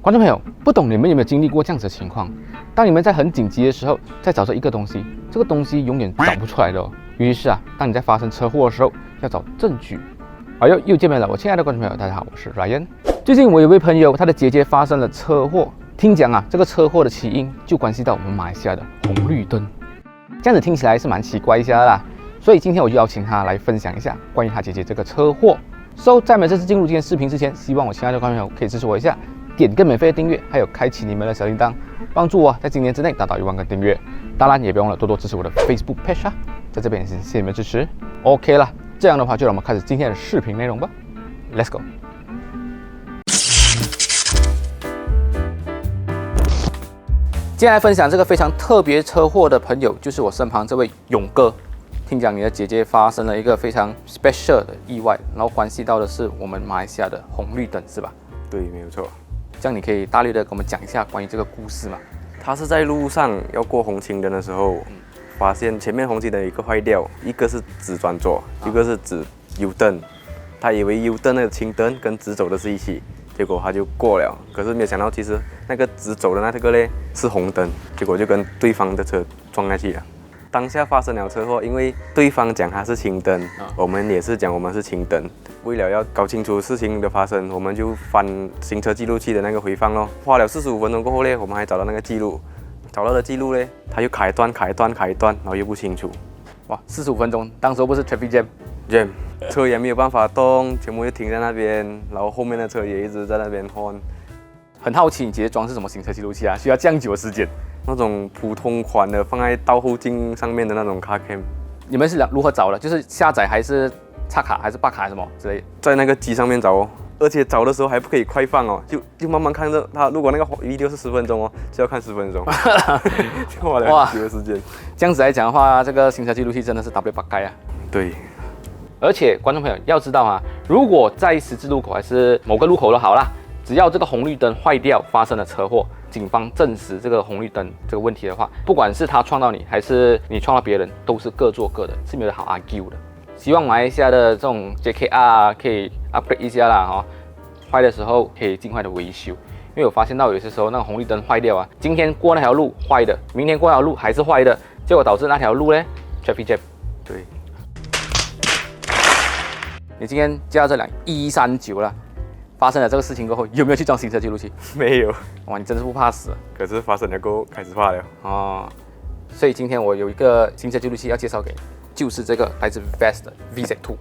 观众朋友，不懂你们有没有经历过这样子的情况？当你们在很紧急的时候，在找着一个东西，这个东西永远找不出来的哦。于是啊，当你在发生车祸的时候，要找证据。哎呦，又见面了，我亲爱的观众朋友，大家好，我是 Ryan。最近我有位朋友，他的姐姐发生了车祸，听讲啊，这个车祸的起因就关系到我们马来西亚的红绿灯。这样子听起来是蛮奇怪一下的啦，所以今天我就邀请他来分享一下关于他姐姐这个车祸。在我们正式进入今天视频之前，希望我亲爱的观众朋友可以支持我一下，点个免费的订阅，还有开启你们的小铃铛，帮助我在今年之内达到1万个订阅。当然也别忘了多多支持我的 Facebook page 啊，在这边也谢谢你们支持。OK 了，这样的话就让我们开始今天的视频内容吧 ，Let's go。接下来分享这个非常特别车祸的朋友，就是我身旁这位勇哥。听讲你的姐姐发生了一个非常 special 的意外，然后关系到的是我们马来西亚的红绿灯，是吧？对，没有错。这样你可以大略的跟我们讲一下关于这个故事吗？他是在路上要过红绿灯的时候，发现前面红绿灯有一个坏掉，一个是直转左，一个是直 U 灯。他以为 U 灯的青灯跟直走的是一起，结果他就过了。可是没有想到，其实那个直走的那个嘞是红灯，结果就跟对方的车撞下去了。当下发生了车祸，因为对方讲他是青灯，我们也是讲我们是青灯。为了要搞清楚事情的发生，我们就翻行车记录器的那个回放咯。花了45分钟过后呢，我们还找到那个记录，找到的记录呢，他又卡一段，然后又不清楚。哇，45分钟，当时候不是 traffic jam， 车也没有办法动，全部就停在那边，然后后面的车也一直在那边晃。很好奇你姐姐装是什么行车记录器啊？需要这样久的时间？那种普通款的，放在倒后镜上面的那种 car cam。你们是如何找的？就是下载还是插卡还是拔卡还是什么之类的？在那个机上面找哦，而且找的时候还不可以快放哦，就慢慢看着它。如果那个 video 是10分钟哦，就要看10分钟，就花了很久的时间。这样子来讲的话，这个行车记录器真的是 W 八盖啊。对。而且观众朋友要知道啊，如果在十字路口还是某个路口都好啦，只要这个红绿灯坏掉发生了车祸，警方证实这个红绿灯这个问题的话，不管是他撞到你还是你撞到别人，都是各做各的，是没有好 argue 的。希望马来西亚的这种 JKR 可以 upgrade 一下啦哈，坏的时候可以尽快的维修。因为我发现到有些时候那个红绿灯坏掉啊，今天过那条路坏的，明天过那条路还是坏的，结果导致那条路呢 traffic jam。对。你今天驾这辆139了。发生了这个事情过后，有没有去装行车记录器？没有。哇，你真是不怕死。可是发生了过后开始怕了。哦，所以今天我有一个行车记录器要介绍给你，就是这个来自 VEST 的 VZ2。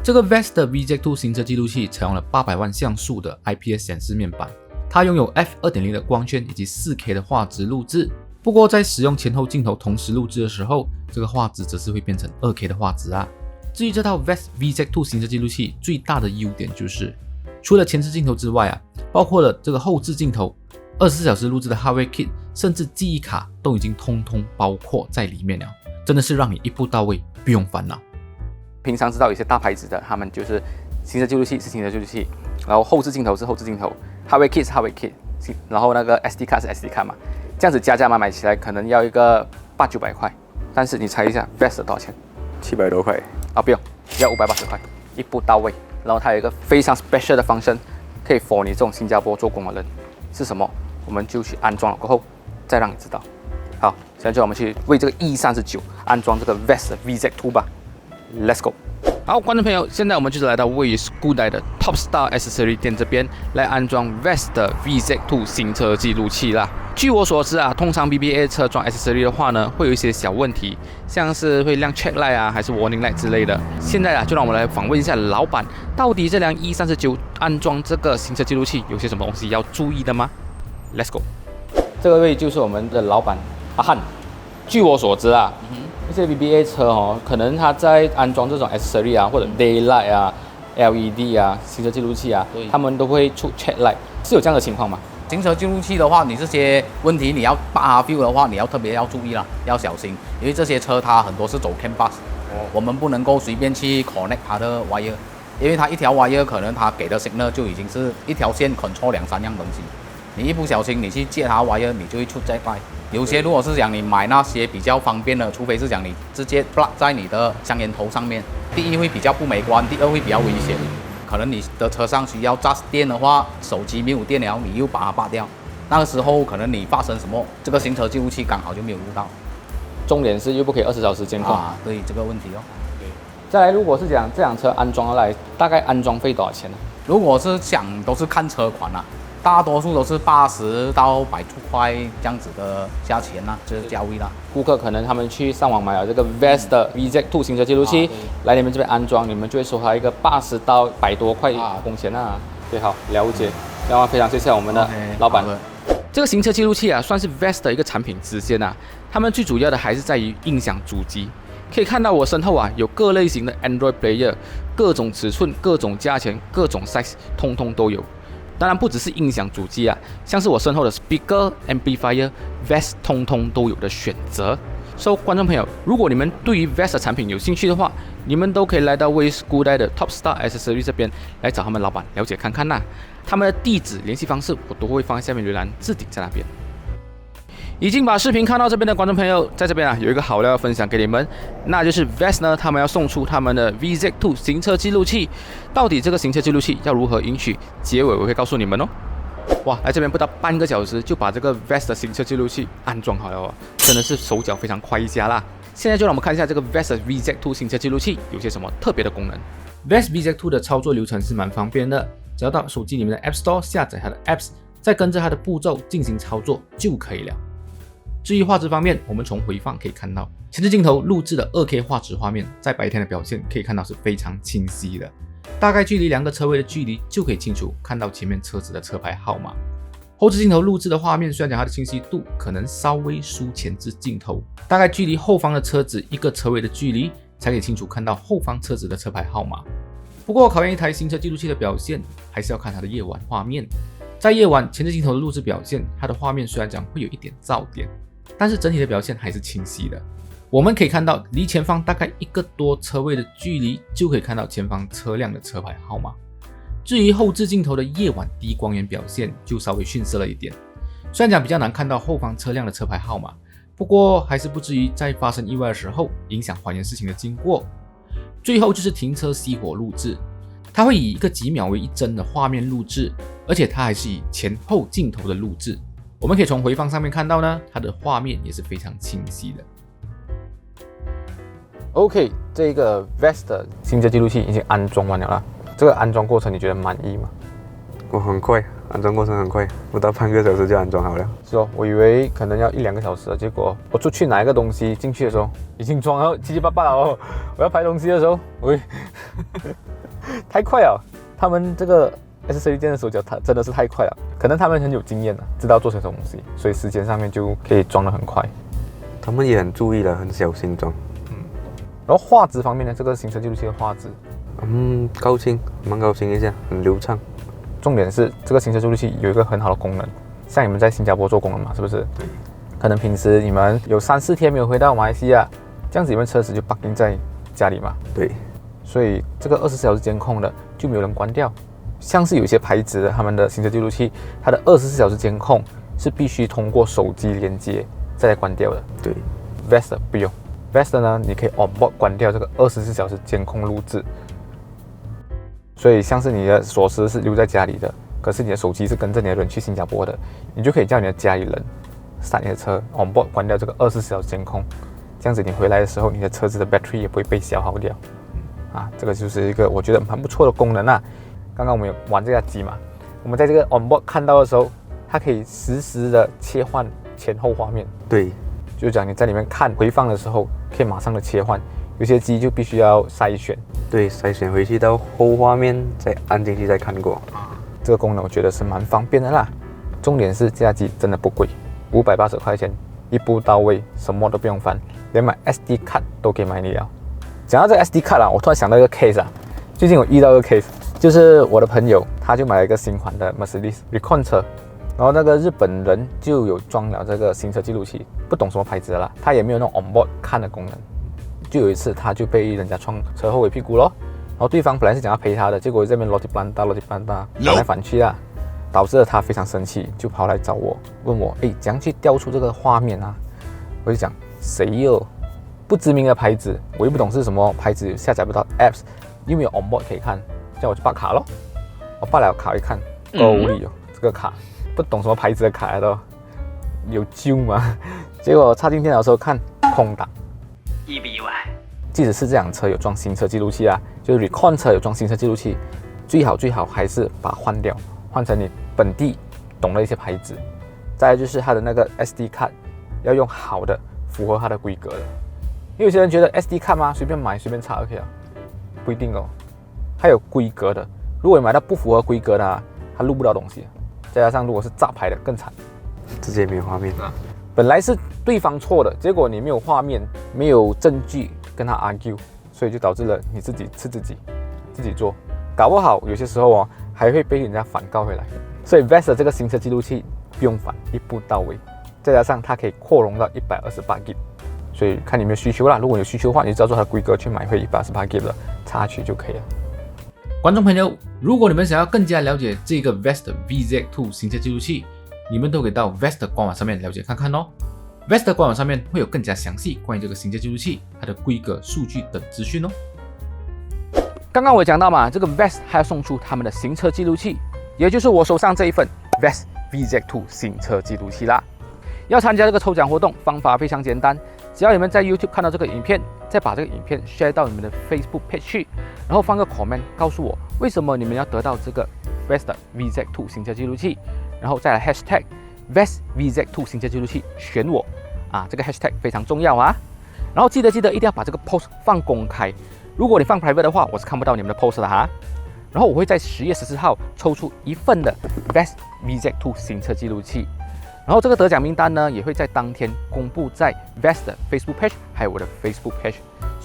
这个 VEST 的 VZ2 行车记录器采用了800万像素的 IPS 显示面板，它拥有 f2.0 的光圈以及 4K 的画质录制。不过在使用前后镜头同时录制的时候，这个画质则是会变成2K 的画质啊。至于这套 VEST VZ2 行车记录器最大的优点就是，除了前置镜头之外啊，包括了这个后置镜头、24小时录制的 Hardware Kit， 甚至记忆卡都已经通通包括在里面了，真的是让你一步到位，不用烦恼。平常知道有些大牌子的，他们就是行车记录器是行车记录器，然后后置镜头是后置镜头 ，Hardware Kit 是 Hardware Kit， 然后那个 SD 卡是 SD 卡嘛，这样子加买起来可能要一个800-900块，但是你猜一下 VEST 多少钱？700多块啊，不用，要580块，一步到位。然后它有一个非常 special 的方式，可以 for 你这种新加坡做工的人，是什么？我们就去安装了过后，再让你知道。好，现在就让我们去为这个 E39安装这个 VEST VZ2 吧。Let's go！ 好，观众朋友，现在我们就是来到位于 Skudai 的 Top Star Accessory 店这边来安装 VEST 的 VZ2 行车记录器啦。据我所知啊，通常 BBA 车装 accessory 的话呢，会有一些小问题，像是会亮 check light 啊，还是 warning light 之类的。现在啊，就让我们来访问一下老板，到底这辆 E39安装这个行车记录器有些什么东西要注意的吗 ？Let's go！ 这位就是我们的老板阿汉。据我所知啊，一些 BBA 车哦，可能他在安装这种 accessory 啊，或者 daylight 啊、LED 啊、行车记录器啊，他们都会出 check light， 是有这样的情况吗？行车记录器的话，你这些问题你要把 view 的话，你要特别要注意了，要小心，因为这些车它很多是走 CAN bus，我们不能够随便去 connect 它的 wire， 因为它一条 wire 可能它给的 signal 就已经是一条线 control 2-3样东西，你一不小心你去借它 wire， 你就会出在外。有些如果是讲你买那些比较方便的，除非是讲你直接 plug 在你的香烟头上面，第一会比较不美观，第二会比较危险。可能你的车上需要插电的话，手机没有电了，你又把它拔掉，那个时候可能你发生什么，这个行车记录器刚好就没有录到。重点是又不可以20小时监控。对这个问题哦。再来，如果是讲这辆车安装下来，大概安装费多少钱呢？如果是想都是看车款啦，大多数都是80到100出块这样子的价钱啦，这是价位啦。顾客可能他们去上网买了这个 VEST 的 VZ2 行车记录器，来你们这边安装，你们就会收他一个80到100多块工钱啊。对，好，了解。然后非常谢谢我们的老板。这个行车记录器啊，算是 VEST 的一个产品支线啊。他们最主要的还是在于音响主机。可以看到我身后啊，有各类型的 Android Player， 各种尺寸、各种价钱、各种 size， 通通都有。当然不只是音响主机啊，像是我身后的 Speaker、Amplifier、VEST 通通都有的选择。So， 观众朋友，如果你们对于 VEST 的产品有兴趣的话，你们都可以来到威斯古代的 Top Star Accessories 这边来找他们老板了解看看啦。他们的地址、联系方式我都会放在下面留言栏置顶在那边。已经把视频看到这边的观众朋友，在这边啊有一个好料要分享给你们，那就是 VEST 呢，他们要送出他们的 VZ2 行车记录器。到底这个行车记录器要如何领取？结尾我会告诉你们哦。哇，来这边不到半个小时就把这个 VEST 的行车记录器安装好了哦，真的是手脚非常快一家啦。现在就让我们看一下这个 VEST VZ2 行车记录器有些什么特别的功能。VEST VZ2 的操作流程是蛮方便的，只要到手机里面的 App Store 下载它的 Apps， 再跟着它的步骤进行操作就可以了。至于画质方面，我们从回放可以看到，前置镜头录制的 2K 画质画面，在白天的表现可以看到是非常清晰的，大概距离2个车位的距离就可以清楚看到前面车子的车牌号码。后置镜头录制的画面，虽然讲它的清晰度可能稍微输前置镜头，大概距离后方的车子1个车位的距离，才可以清楚看到后方车子的车牌号码。不过考验一台行车记录器的表现，还是要看它的夜晚画面。在夜晚前置镜头的录制表现，它的画面虽然讲会有一点噪点，但是整体的表现还是清晰的。我们可以看到，离前方大概1个多车位的距离，就可以看到前方车辆的车牌号码。至于后置镜头的夜晚低光源表现，就稍微逊色了一点。虽然讲比较难看到后方车辆的车牌号码，不过还是不至于在发生意外的时候影响还原事情的经过。最后就是停车熄火录制，它会以1个几秒为一帧的画面录制，而且它还是以前后镜头的录制。我们可以从回放上面看到呢，它的画面也是非常清晰的。OK， 这个 VEST 的行车记录器已经安装完了啦。这个安装过程你觉得满意吗？我很快，安装过程很快，不到半个小时就安装好了。是哦，我以为可能要1-2个小时了，结果我出去拿一个东西进去的时候，已经装了七七八八了哦。我要拍东西的时候，喂，太快了！他们这个 accessory 店的手脚，它真的是太快了。可能他们很有经验了，知道做些什么东西，所以时间上面就可以装得很快。他们也很注意了，很小心装。然后画质方面呢，这个行车记录器的画质，高清，蛮高清一下，很流畅。重点是这个行车记录器有一个很好的功能，像你们在新加坡做工了嘛，是不是？对。可能平时你们有3-4天没有回到马来西亚，这样子你们车子就 parking 在家里嘛。对。所以这个24小时监控的就没有人关掉。像是有一些牌子的他们的行车记录器，它的24小时监控是必须通过手机连接再来关掉的。对。VEST 不用。VEST 呢，你可以 on board 关掉这个24小时监控录制。所以像是你的锁匙是留在家里的，可是你的手机是跟着你的人去新加坡的，你就可以叫你的家里人 start 你的车 on board 关掉这个24小时监控，这样子你回来的时候，你的车子的 battery 也不会被消耗掉。这个就是一个我觉得蛮不错的功能啊。刚刚我们有玩这架机嘛，我们在这个 on board 看到的时候，它可以实时的切换前后画面。对，就是讲你在里面看回放的时候，可以马上的切换。有些机就必须要筛选，对，筛选回去到后画面再按进去再看过。这个功能我觉得是蛮方便的啦。重点是这架机真的不贵，580块钱，一步到位，什么都不用烦，连买 SD 卡都可以买你了。讲到这个 SD 卡我突然想到一个 case 最近我遇到一个 case， 就是我的朋友他就买了一个新款的 Mercedes Recon 车，然后那个日本人就有装了这个行车记录器，不懂什么牌子的啦，他也没有那种 on board 看的功能。就有一次他就被人家撞车后尾屁股咯，然后对方本来是想要赔他的，结果这边 Loti Planta 反来反去导致了他非常生气，就跑来找我问我，怎样去调出这个画面啊？我就讲谁哟，不知名的牌子，我又不懂是什么牌子，下载不到 apps，又没有 on board 可以看，这样我就拔卡咯。我拔了卡一看，够无力哦，这个卡不懂什么牌子的卡来的，有救吗？结果插进电脑的时候看空档，意外。即使是这辆车有装行车记录器啊，就是 Recon 车有装行车记录器，最好还是把它换掉，换成你本地懂的一些牌子。再来就是它的那个 SD 卡要用好的，符合它的规格的。因为有些人觉得 SD 卡嘛，随便买随便插 OK 啊，不一定哦，还有规格的。如果你买到不符合规格的啊，它录不到东西。再加上如果是炸牌的更惨，直接没有画面啊。本来是对方错的，结果你没有画面，没有证据跟他 argue， 所以就导致了你自己吃自己做，搞不好有些时候哦还会被人家反告回来。所以 VEST 的这个行车记录器不用反，一步到位，再加上它可以扩容到128G， 所以看你有没有需求啦。如果有需求的话，你就照着它的规格去买回128G 的插曲就可以了。观众朋友，如果你们想要更加了解这个 VEST VZ2 行车记录器，你们都可以到 VEST 的官网上面了解看看哦。VEST 的官网上面会有更加详细关于这个行车记录器、它的规格、数据等资讯哦。刚刚我讲到嘛，这个 VEST 还要送出他们的行车记录器，也就是我手上这一份 VEST VZ2 行车记录器啦。要参加这个抽奖活动，方法非常简单，只要你们在 YouTube 看到这个影片，再把这个影片 share 到你们的 Facebook page 去，然后放个 comment 告诉我为什么你们要得到这个 VEST VZ2 行车记录器，然后再来 hashtag VEST VZ2 行车记录器选我啊，这个 hashtag 非常重要啊。然后记得一定要把这个 post 放公开，如果你放 private 的话，我是看不到你们的 post 的哈。然后我会在10月14号抽出一份的 VEST VZ2 行车记录器。然后这个得奖名单呢，也会在当天公布在 VEST 的 Facebook page， 还有我的 Facebook page。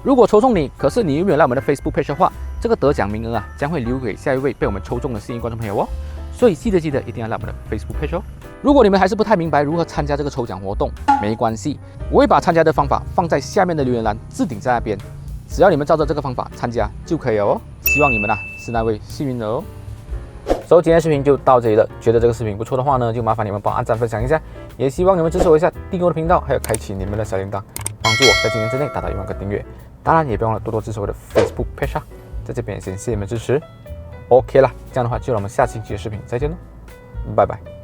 如果抽中你，可是你又没有来我们的 Facebook page 的话，这个得奖名额啊，将会留给下一位被我们抽中的幸运观众朋友哦。所以记得一定要来我们的 Facebook page 哦。如果你们还是不太明白如何参加这个抽奖活动，没关系，我会把参加的方法放在下面的留言栏，置顶在那边。只要你们照着这个方法参加就可以了哦。希望你们是那位幸运儿哦。所以今天的视频就到这里了，觉得这个视频不错的话呢，就麻烦你们帮我按赞分享一下，也希望你们支持我一下，订阅我的频道，还有开启你们的小铃铛，帮助我在今年之内达到1万个订阅。当然也别忘了多多支持我的 Facebook page 啊，在这边也先谢谢你们支持。OK 啦，这样的话就让我们下期的视频再见喽，拜拜。